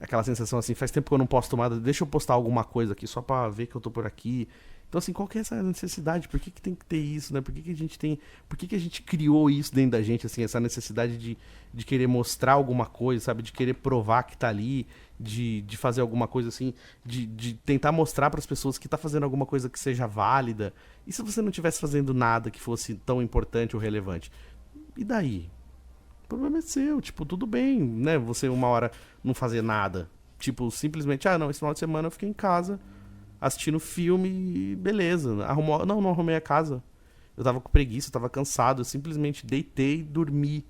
Aquela sensação assim, faz tempo que eu não posto nada, deixa eu postar alguma coisa aqui só pra ver que eu tô por aqui. Então assim, qual que é essa necessidade? Por que tem que ter isso, né? Por que a gente criou isso dentro da gente, assim, essa necessidade de querer mostrar alguma coisa, sabe? De querer provar que tá ali, de fazer alguma coisa assim, de tentar mostrar pras pessoas que tá fazendo alguma coisa que seja válida. E se você não estivesse fazendo nada que fosse tão importante ou relevante? E daí? O problema é seu, tipo, tudo bem, né? Você uma hora não fazer nada. Tipo, simplesmente, não, esse final de semana eu fiquei em casa assistindo filme e beleza. Não arrumei a casa. Eu tava com preguiça, eu tava cansado, eu simplesmente deitei e dormi.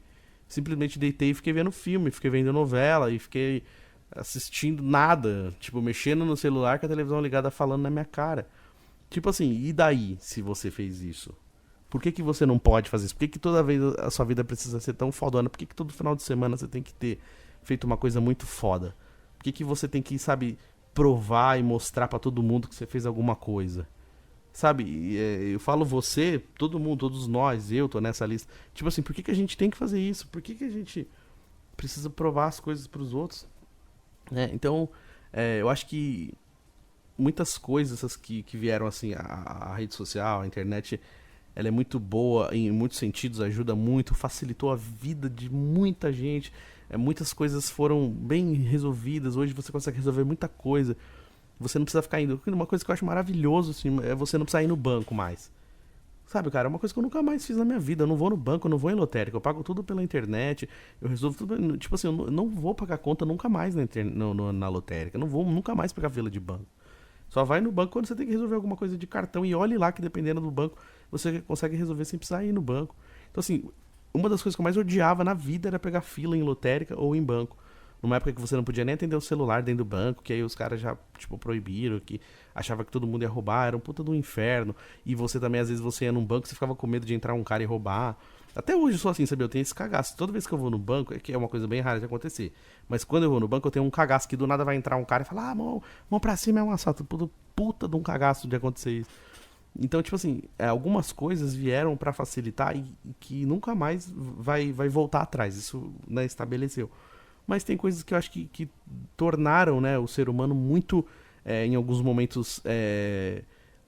Simplesmente deitei e fiquei vendo filme, fiquei vendo novela e fiquei assistindo nada. Tipo, mexendo no celular com a televisão ligada falando na minha cara. Tipo assim, e daí se você fez isso? Por que você não pode fazer isso? Por que toda vez a sua vida precisa ser tão fodona? Por que todo final de semana você tem que ter feito uma coisa muito foda? Por que você tem que, sabe, provar e mostrar pra todo mundo que você fez alguma coisa? Sabe, eu falo você, todo mundo, todos nós, eu tô nessa lista. Tipo assim, por que a gente tem que fazer isso? Por que a gente precisa provar as coisas pros outros? Então, eu acho que muitas coisas que vieram assim, a rede social, a internet, ela é muito boa em muitos sentidos, ajuda muito, facilitou a vida de muita gente. Muitas coisas foram bem resolvidas, hoje você consegue resolver muita coisa. Você não precisa ficar indo. Uma coisa que eu acho maravilhoso, assim, é você não precisar ir no banco mais. Sabe, cara, é uma coisa que eu nunca mais fiz na minha vida. Eu não vou no banco, eu não vou em lotérica, eu pago tudo pela internet, eu resolvo tudo. Tipo assim, eu não vou pagar conta nunca mais na lotérica. Eu não vou nunca mais pegar fila de banco. Só vai no banco quando você tem que resolver alguma coisa de cartão e olhe lá que dependendo do banco você consegue resolver sem precisar ir no banco. Então assim, uma das coisas que eu mais odiava na vida era pegar fila em lotérica ou em banco. Numa época que você não podia nem atender o celular dentro do banco, que aí os caras já, tipo, proibiram, que achava que todo mundo ia roubar, era um puta do inferno. E você também, às vezes, você ia num banco, você ficava com medo de entrar um cara e roubar. Até hoje eu sou assim, sabe? Eu tenho esse cagaço. Toda vez que eu vou no banco, que é uma coisa bem rara de acontecer. Mas quando eu vou no banco, eu tenho um cagaço que do nada vai entrar um cara e falar, mão pra cima é um assalto. Puta de um cagaço de acontecer isso. Então, tipo assim, algumas coisas vieram pra facilitar e que nunca mais vai voltar atrás. Isso, né, estabeleceu. Mas tem coisas que eu acho que tornaram, né, o ser humano muito, em alguns momentos,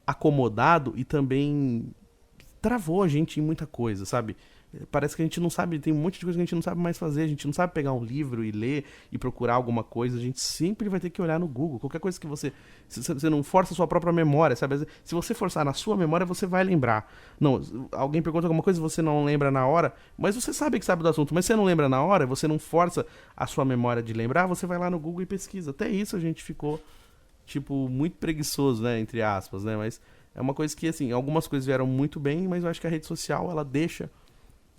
acomodado e também travou a gente em muita coisa, sabe? Parece que a gente não sabe, tem um monte de coisa que a gente não sabe mais fazer, a gente não sabe pegar um livro e ler e procurar alguma coisa, a gente sempre vai ter que olhar no Google, qualquer coisa que você não força a sua própria memória, sabe? Se você forçar na sua memória, você vai lembrar. Não, alguém pergunta alguma coisa e você não lembra na hora, mas você sabe que sabe do assunto, mas você não lembra na hora, você não força a sua memória de lembrar, você vai lá no Google e pesquisa. Até isso a gente ficou, tipo, muito preguiçoso, né, entre aspas, né, mas é uma coisa que, assim, algumas coisas vieram muito bem, mas eu acho que a rede social, ela deixa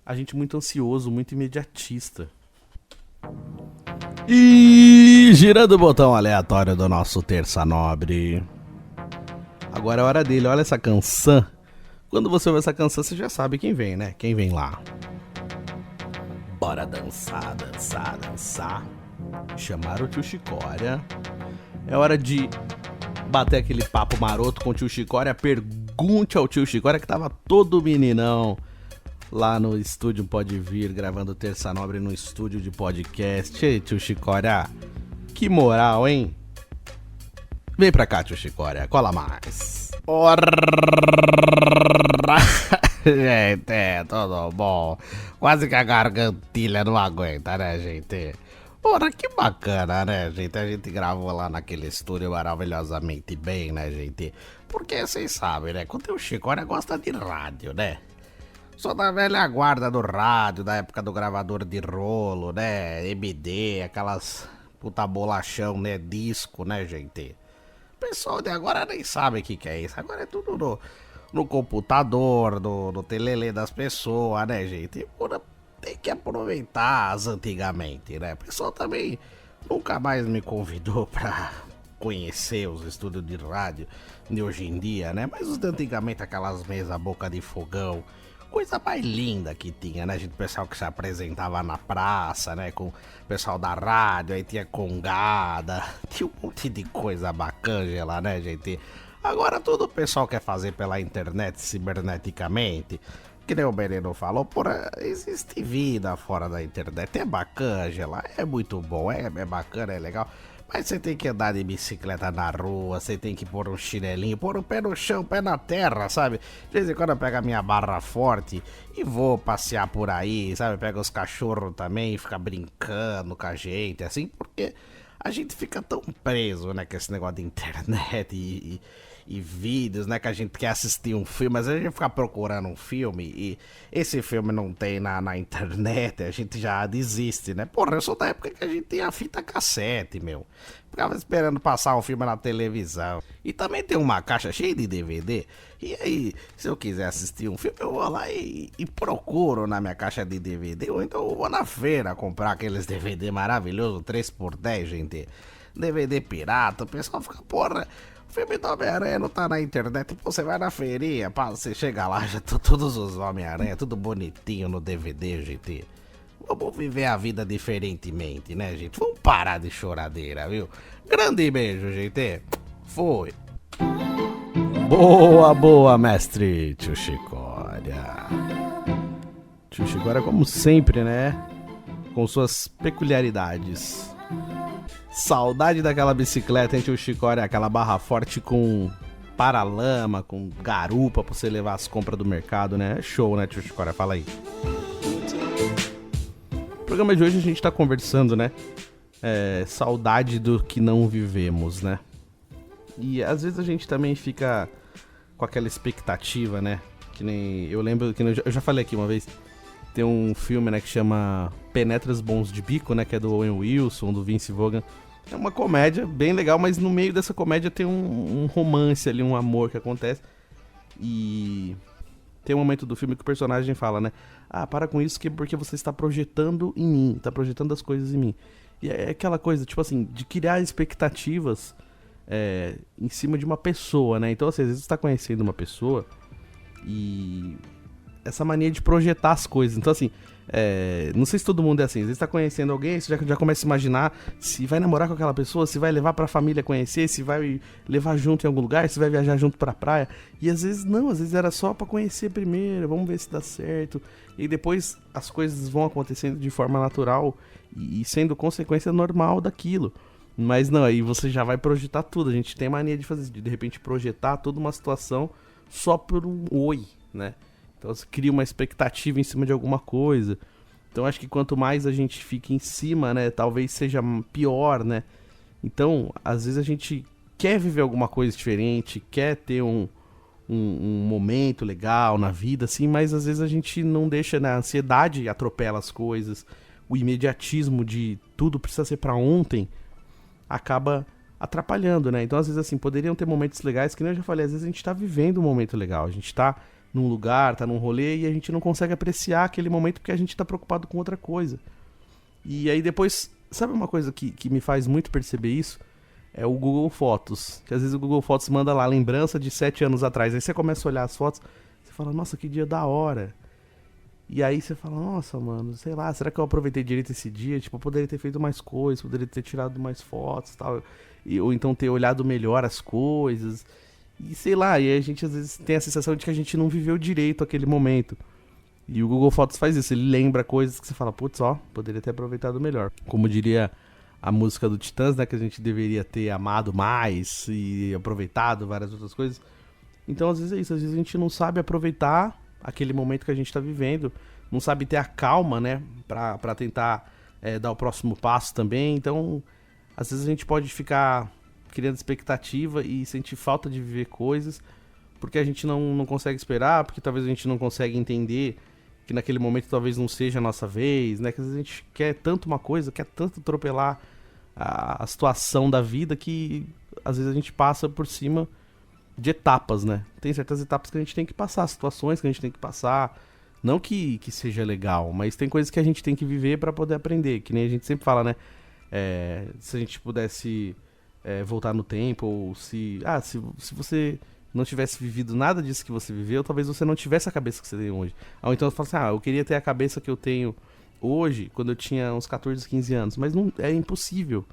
a gente muito ansioso, muito imediatista. E girando o botão aleatório do nosso Terça Nobre. Agora é a hora dele, olha essa canção. Quando você ouve essa canção, você já sabe quem vem, né? Quem vem lá. Bora dançar, dançar, dançar. Chamar o tio Chicória. É hora de bater aquele papo maroto com o tio Chicória. Pergunte ao tio Chicória que tava todo meninão lá no estúdio Pode Vir, gravando Terça Nobre no estúdio de podcast. Ei, tio Chicória, que moral, hein? Vem pra cá, tio Chicória, cola mais. Gente, tudo bom? Quase que a gargantilha não aguenta, né, gente? Ora, que bacana, né, gente? A gente gravou lá naquele estúdio maravilhosamente bem, né, gente? Porque vocês sabem, né? Quando o Chicória gosta de rádio, né? Sou da velha guarda do rádio, da época do gravador de rolo, né? MD, aquelas puta bolachão, né? Disco, né, gente? O pessoal de agora nem sabe o que é isso. Agora é tudo no computador, no telelê das pessoas, né, gente? Tem que aproveitar as antigamente, né? O pessoal também nunca mais me convidou pra conhecer os estúdios de rádio de hoje em dia, né? Mas os de antigamente, aquelas mesas boca de fogão, coisa mais linda que tinha, né, gente? O pessoal que se apresentava na praça, né, com o pessoal da rádio, aí tinha congada, tinha um monte de coisa bacana lá, né, gente? Agora tudo o pessoal quer fazer pela internet, ciberneticamente. Que nem o Beneno falou, porra, existe vida fora da internet, é bacana lá, é muito bom, é bacana, é legal. Mas você tem que andar de bicicleta na rua, você tem que pôr um chinelinho, pôr o pé no chão, o pé na terra, sabe? De vez em quando eu pego a minha barra forte e vou passear por aí, sabe? Pega os cachorros também e fica brincando com a gente, assim, porque a gente fica tão preso, né, com esse negócio de internet e vídeos, né, que a gente quer assistir um filme, mas a gente fica procurando um filme e esse filme não tem na internet, a gente já desiste, né? Porra, eu sou da época que a gente tinha fita cassete, meu. Ficava esperando passar um filme na televisão. E também tem uma caixa cheia de DVD. E aí, se eu quiser assistir um filme, eu vou lá e procuro na minha caixa de DVD. Ou então eu vou na feira comprar aqueles DVD maravilhosos, 3x10, gente. DVD pirata, o pessoal fica, porra... O filme do Homem-Aranha não tá na internet, pô, você vai na feirinha, pá, você chega lá, já estão todos os Homem-Aranha, tudo bonitinho no DVD, gente. Vamos viver a vida diferentemente, né, gente? Vamos parar de choradeira, viu? Grande beijo, gente. Foi. Boa, mestre Tio Chicória. Tio Chicória, como sempre, né? Com suas peculiaridades. Saudade daquela bicicleta, hein, Tio Chicória? Aquela barra forte com paralama, com garupa pra você levar as compras do mercado, né? Show, né, Tio Chicória? Fala aí. No programa de hoje a gente tá conversando, né? Saudade do que não vivemos, né? E às vezes a gente também fica com aquela expectativa, né? Que nem... Eu lembro que eu já falei aqui uma vez. Tem um filme, né, que chama Penetras Bons de Bico, né? Que é do Owen Wilson, do Vince Vaughn. É uma comédia bem legal, mas no meio dessa comédia tem um romance ali, um amor que acontece. E tem um momento do filme que o personagem fala, né? Ah, para com isso porque você está projetando em mim, tá projetando as coisas em mim. E é aquela coisa, tipo assim, de criar expectativas em cima de uma pessoa, né? Então, assim, às vezes você tá conhecendo uma pessoa e... essa mania de projetar as coisas. Então, assim, não sei se todo mundo é assim. Às vezes tá conhecendo alguém, você já começa a imaginar se vai namorar com aquela pessoa, se vai levar pra família conhecer, se vai levar junto em algum lugar, se vai viajar junto pra praia. E às vezes não, às vezes era só pra conhecer primeiro, vamos ver se dá certo. E depois as coisas vão acontecendo de forma natural e sendo consequência normal daquilo. Mas não, aí você já vai projetar tudo. A gente tem mania de fazer, de repente projetar toda uma situação só por um oi, né? Então você cria uma expectativa em cima de alguma coisa. Então acho que quanto mais a gente fica em cima, né, talvez seja pior, né? Então, às vezes a gente quer viver alguma coisa diferente, quer ter um momento legal na vida, assim, mas às vezes a gente não deixa, né? A ansiedade atropela as coisas, o imediatismo de tudo precisa ser pra ontem acaba atrapalhando, né? Então, às vezes, assim, poderiam ter momentos legais, que nem eu já falei, às vezes a gente tá vivendo um momento legal, a gente tá num lugar, tá num rolê e a gente não consegue apreciar aquele momento porque a gente tá preocupado com outra coisa. E aí depois, sabe uma coisa que me faz muito perceber isso? É o Google Fotos. Que às vezes o Google Fotos manda lá lembrança de 7 anos atrás. Aí você começa a olhar as fotos, você fala, nossa, que dia da hora. E aí você fala, nossa, mano, sei lá, será que eu aproveitei direito esse dia? Tipo, eu poderia ter feito mais coisas, poderia ter tirado mais fotos e tal. Ou então ter olhado melhor as coisas. E sei lá, e a gente às vezes tem a sensação de que a gente não viveu direito aquele momento. E o Google Fotos faz isso, ele lembra coisas que você fala, putz, ó, poderia ter aproveitado melhor. Como diria a música do Titãs, né, que a gente deveria ter amado mais e aproveitado várias outras coisas. Então às vezes é isso, às vezes a gente não sabe aproveitar aquele momento que a gente tá vivendo, não sabe ter a calma, né, pra tentar dar o próximo passo também. Então, às vezes a gente pode ficar criando expectativa e sentir falta de viver coisas, porque a gente não consegue esperar, porque talvez a gente não consegue entender que naquele momento talvez não seja a nossa vez, né? Que às vezes a gente quer tanto uma coisa, quer tanto atropelar a situação da vida que às vezes a gente passa por cima de etapas, né? Tem certas etapas que a gente tem que passar, situações que a gente tem que passar, não que seja legal, mas tem coisas que a gente tem que viver para poder aprender, que nem a gente sempre fala, né? Se a gente pudesse voltar no tempo, ou se você não tivesse vivido nada disso que você viveu, talvez você não tivesse a cabeça que você tem hoje. Ou então você fala assim, eu queria ter a cabeça que eu tenho hoje, quando eu tinha uns 14, 15 anos. Mas não, é impossível.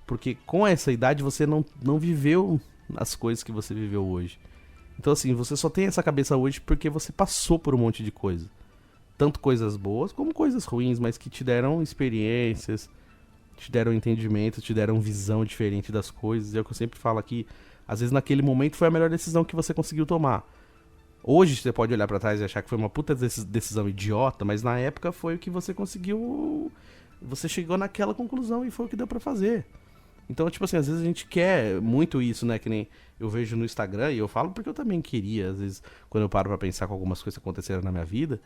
Porque com essa idade você não viveu as coisas que você viveu hoje. Então assim, você só tem essa cabeça hoje porque você passou por um monte de coisa. Tanto coisas boas como coisas ruins, mas que te deram experiências, te deram entendimento, te deram visão diferente das coisas. É o que eu sempre falo aqui. Às vezes naquele momento foi a melhor decisão que você conseguiu tomar. Hoje você pode olhar pra trás e achar que foi uma puta decisão idiota, mas na época foi o que você conseguiu. Você chegou naquela conclusão e foi o que deu pra fazer. Então, tipo assim, às vezes a gente quer muito isso, né? Que nem eu vejo no Instagram, e eu falo porque eu também queria. Às vezes, quando eu paro pra pensar com algumas coisas que aconteceram na minha vida,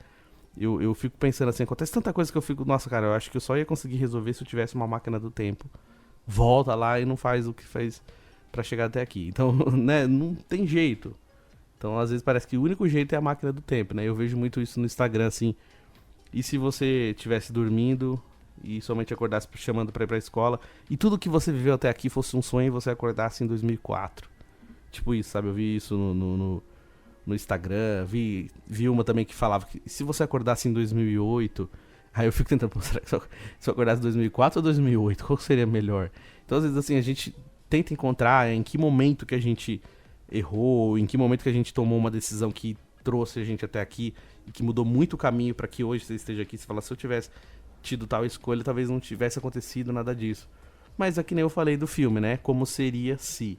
eu fico pensando assim, acontece tanta coisa que eu fico, nossa, cara, eu acho que eu só ia conseguir resolver se eu tivesse uma máquina do tempo. Volta lá e não faz o que fez pra chegar até aqui. Então, né, não tem jeito. Então, às vezes parece que o único jeito é a máquina do tempo, né? Eu vejo muito isso no Instagram, assim. E se você estivesse dormindo e somente acordasse chamando pra ir pra escola, e tudo que você viveu até aqui fosse um sonho e você acordasse em 2004? Tipo isso, sabe? Eu vi isso no Instagram, vi uma também que falava que se você acordasse em 2008... Aí eu fico tentando mostrar que se eu acordasse em 2004 ou 2008, qual seria melhor? Então, às vezes, assim, a gente tenta encontrar em que momento que a gente errou, em que momento que a gente tomou uma decisão que trouxe a gente até aqui e que mudou muito o caminho para que hoje você esteja aqui. Você fala, se eu tivesse tido tal escolha, talvez não tivesse acontecido nada disso. Mas é que nem eu falei do filme, né? Como seria se...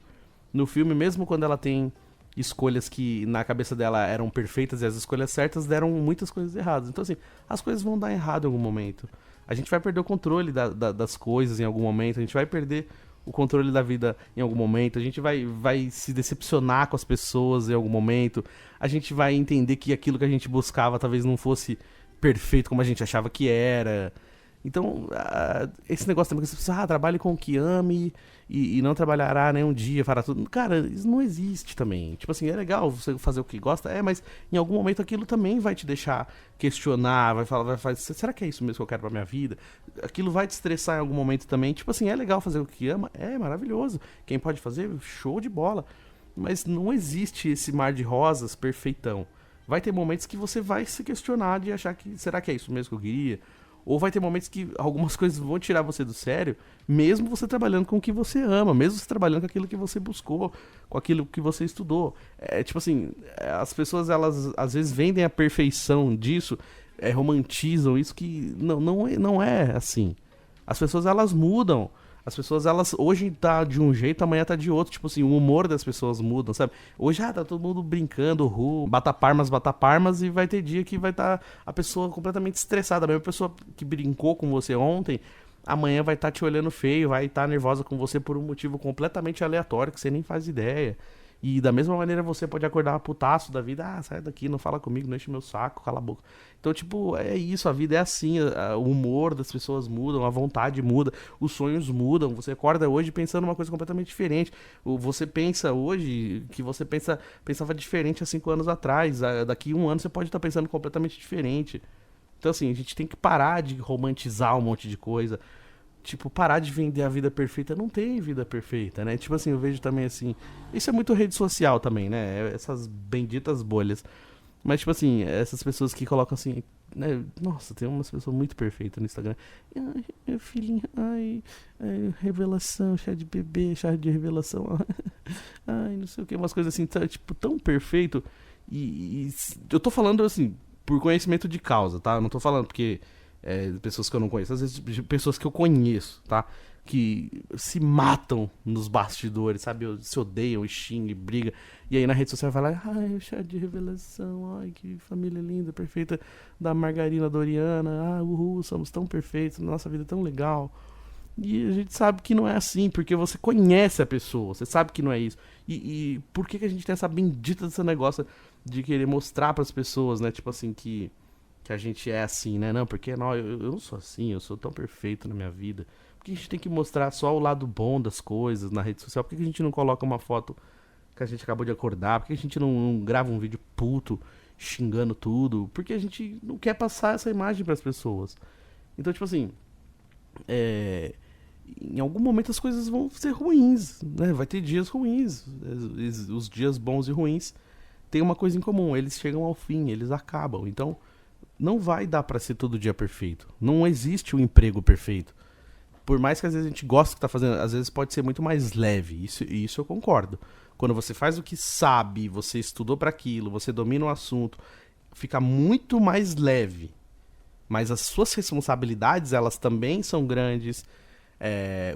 No filme, mesmo quando ela tem escolhas que na cabeça dela eram perfeitas e as escolhas certas deram muitas coisas erradas. Então, assim, as coisas vão dar errado em algum momento. A gente vai perder o controle das coisas em algum momento, a gente vai perder o controle da vida em algum momento, a gente vai se decepcionar com as pessoas em algum momento, a gente vai entender que aquilo que a gente buscava talvez não fosse perfeito como a gente achava que era. Então, esse negócio também que você pensa, trabalhe com o que ame e não trabalhará nem um dia, fará tudo. Cara, isso não existe também. Tipo assim, é legal você fazer o que gosta, mas em algum momento aquilo também vai te deixar questionar, vai falar, será que é isso mesmo que eu quero pra minha vida? Aquilo vai te estressar em algum momento também. Tipo assim, é legal fazer o que ama, é maravilhoso. Quem pode fazer, show de bola. Mas não existe esse mar de rosas perfeitão. Vai ter momentos que você vai se questionar de achar que, será que é isso mesmo que eu queria? Ou vai ter momentos que algumas coisas vão tirar você do sério, mesmo você trabalhando com o que você ama, mesmo você trabalhando com aquilo que você buscou, com aquilo que você estudou. Tipo assim, as pessoas, elas às vezes vendem a perfeição disso, romantizam isso, que não é assim. As pessoas, elas mudam. As pessoas, elas hoje tá de um jeito, amanhã tá de outro. Tipo assim, o humor das pessoas muda, sabe? Hoje, tá todo mundo brincando, bata palmas, e vai ter dia que vai estar a pessoa completamente estressada. A mesma pessoa que brincou com você ontem, amanhã vai estar te olhando feio, vai estar nervosa com você por um motivo completamente aleatório, que você nem faz ideia. E da mesma maneira você pode acordar putaço da vida, sai daqui, não fala comigo, não enche meu saco, cala a boca. Então, tipo, é isso, a vida é assim, o humor das pessoas muda, a vontade muda, os sonhos mudam. Você acorda hoje pensando uma coisa completamente diferente. Você pensa hoje que você pensava diferente há 5 anos atrás. Daqui 1 ano você pode estar pensando completamente diferente. Então, assim, a gente tem que parar de romantizar um monte de coisa. Tipo, parar de vender a vida perfeita. Não tem vida perfeita, né? Tipo assim, eu vejo também assim... Isso é muito rede social também, né? Essas benditas bolhas. Mas, tipo assim, essas pessoas que colocam assim... Né? Nossa, tem umas pessoas muito perfeitas no Instagram. Ai, filhinho, revelação, chá de bebê, chá de revelação. Ai, não sei o que. Umas coisas assim, tipo, tão perfeito. E eu tô falando, assim, por conhecimento de causa, tá? Eu não tô falando porque... pessoas que eu não conheço, às vezes pessoas que eu conheço, tá? Que se matam nos bastidores, sabe? Se odeiam, xingam, brigam. E aí na rede social vai lá, ai, chá de revelação, ai, que família linda, perfeita, da Margarina Doriana, uhul, somos tão perfeitos, nossa vida é tão legal. E a gente sabe que não é assim, porque você conhece a pessoa, você sabe que não é isso. E por que a gente tem essa bendita desse negócio de querer mostrar pras pessoas, né? Tipo assim, que a gente é assim, né? Não, porque não, eu não sou assim, eu sou tão perfeito na minha vida. Por que a gente tem que mostrar só o lado bom das coisas na rede social? Por que a gente não coloca uma foto que a gente acabou de acordar? Por que a gente não grava um vídeo puto, xingando tudo? Porque a gente não quer passar essa imagem pras pessoas. Então, tipo assim, em algum momento as coisas vão ser ruins, né? Vai ter dias ruins. Os dias bons e ruins têm uma coisa em comum, eles chegam ao fim, eles acabam. Então, não vai dar pra ser todo dia perfeito. Não existe um emprego perfeito. Por mais que às vezes a gente goste do que tá fazendo, às vezes pode ser muito mais leve. Isso eu concordo. Quando você faz o que sabe, você estudou pra aquilo, você domina o assunto, fica muito mais leve. Mas as suas responsabilidades, elas também são grandes.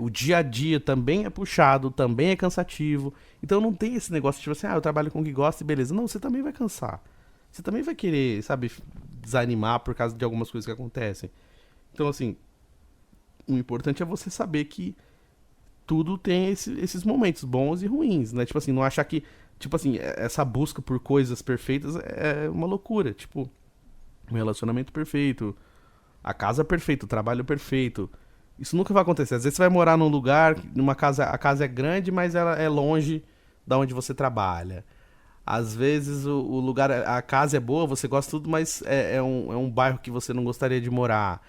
O dia a dia também é puxado, também é cansativo. Então não tem esse negócio de tipo assim, eu trabalho com o que gosto e beleza. Não, você também vai cansar. Você também vai querer, sabe, desanimar por causa de algumas coisas que acontecem. Então, assim, o importante é você saber que tudo tem esses momentos bons e ruins, né? Tipo assim, não achar que, tipo assim, essa busca por coisas perfeitas é uma loucura. Tipo, um relacionamento perfeito, a casa perfeita, o trabalho perfeito. Isso nunca vai acontecer. Às vezes você vai morar num lugar, numa casa, a casa é grande, mas ela é longe da onde você trabalha. Às vezes o lugar, a casa é boa, você gosta de tudo, mas é um bairro que você não gostaria de morar.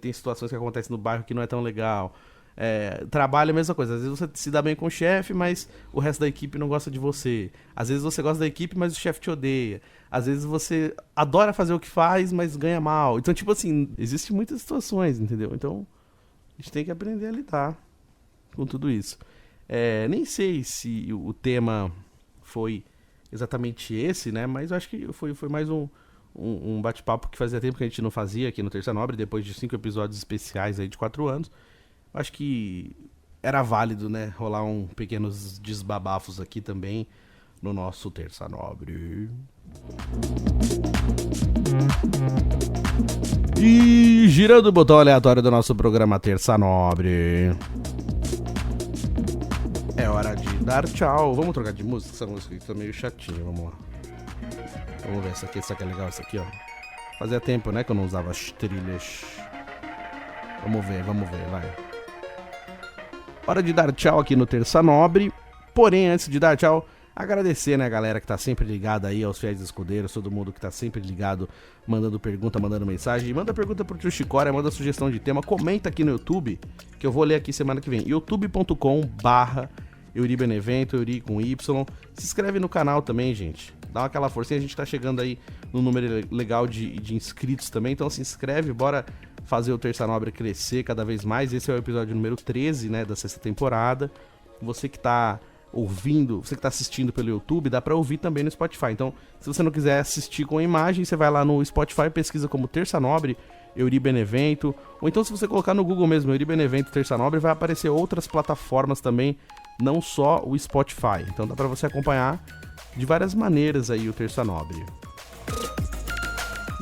Tem situações que acontecem no bairro que não é tão legal. Trabalho é a mesma coisa. Às vezes você se dá bem com o chefe, mas o resto da equipe não gosta de você. Às vezes você gosta da equipe, mas o chefe te odeia. Às vezes você adora fazer o que faz, mas ganha mal. Então, tipo assim, existem muitas situações, entendeu? Então, a gente tem que aprender a lidar com tudo isso. Nem sei se o tema foi exatamente esse, né? Mas eu acho que foi mais um bate-papo que fazia tempo que a gente não fazia aqui no Terça Nobre, depois de 5 episódios especiais aí de 4 anos. Acho que era válido, né? Rolar pequenos desbabafos aqui também no nosso Terça Nobre. E girando o botão aleatório do nosso programa Terça Nobre. É hora de dar tchau. Vamos trocar de música? Essa música aqui tá meio chatinha, vamos lá. Vamos ver essa aqui é legal, essa aqui, ó. Fazia tempo, né, que eu não usava as trilhas. Vamos ver, vai. Hora de dar tchau aqui no Terça Nobre. Porém, antes de dar tchau, agradecer, né, a galera que tá sempre ligada aí, aos fiéis escudeiros, todo mundo que tá sempre ligado, mandando pergunta, mandando mensagem. Manda pergunta pro Tio Chicória, manda sugestão de tema, comenta aqui no YouTube, que eu vou ler aqui semana que vem. youtube.com/EuriBenevento, Euri com Y. Se inscreve no canal também, gente. Dá aquela forcinha, a gente tá chegando aí no número legal de inscritos também, então se inscreve, bora fazer o Terça Nobre crescer cada vez mais. Esse é o episódio número 13, né, da 6ª temporada. Você que tá ouvindo, você que tá assistindo pelo YouTube, dá pra ouvir também no Spotify. Então, se você não quiser assistir com a imagem, você vai lá no Spotify, pesquisa como Terça Nobre, Euri Benevento, ou então se você colocar no Google mesmo, Euri Benevento Terça Nobre, vai aparecer outras plataformas também, não só o Spotify. Então dá pra você acompanhar de várias maneiras aí o Terça Nobre.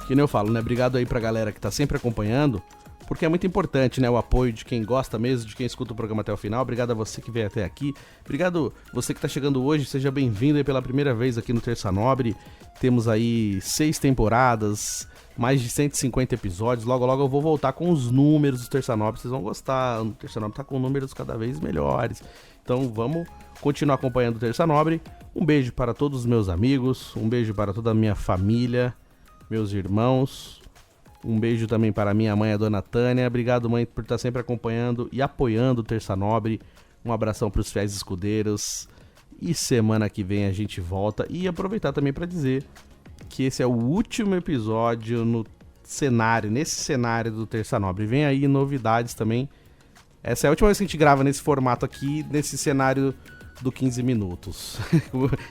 Que nem eu falo, né? Obrigado aí pra galera que tá sempre acompanhando, porque é muito importante, né? O apoio de quem gosta mesmo, de quem escuta o programa até o final. Obrigado a você que veio até aqui. Obrigado você que tá chegando hoje. Seja bem-vindo aí pela primeira vez aqui no Terça Nobre. Temos aí 6 temporadas, mais de 150 episódios. Logo, logo eu vou voltar com os números do Terça Nobre. Vocês vão gostar. O Terça Nobre tá com números cada vez melhores. Então vamos continuar acompanhando o Terça Nobre. Um beijo para todos os meus amigos. Um beijo para toda a minha família, meus irmãos. Um beijo também para minha mãe, a dona Tânia. Obrigado, mãe, por estar sempre acompanhando e apoiando o Terça Nobre. Um abração para os fiéis escudeiros. E semana que vem a gente volta. E aproveitar também para dizer que esse é o último episódio nesse cenário do Terça Nobre. Vem aí novidades também. Essa é a última vez que a gente grava nesse formato aqui, nesse cenário do 15 minutos.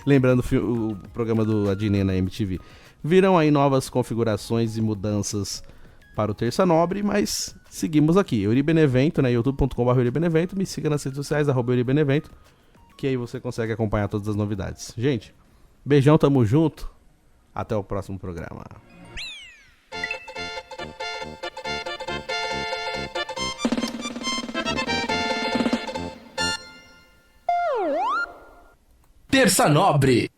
Lembrando o programa do Adnet na MTV. Virão aí novas configurações e mudanças para o Terça Nobre, mas seguimos aqui. Euri Benevento, né? youtube.com/EuriBenevento. Me siga nas redes sociais, @EuriBenevento, que aí você consegue acompanhar todas as novidades. Gente, beijão, tamo junto. Até o próximo programa. Terça Nobre.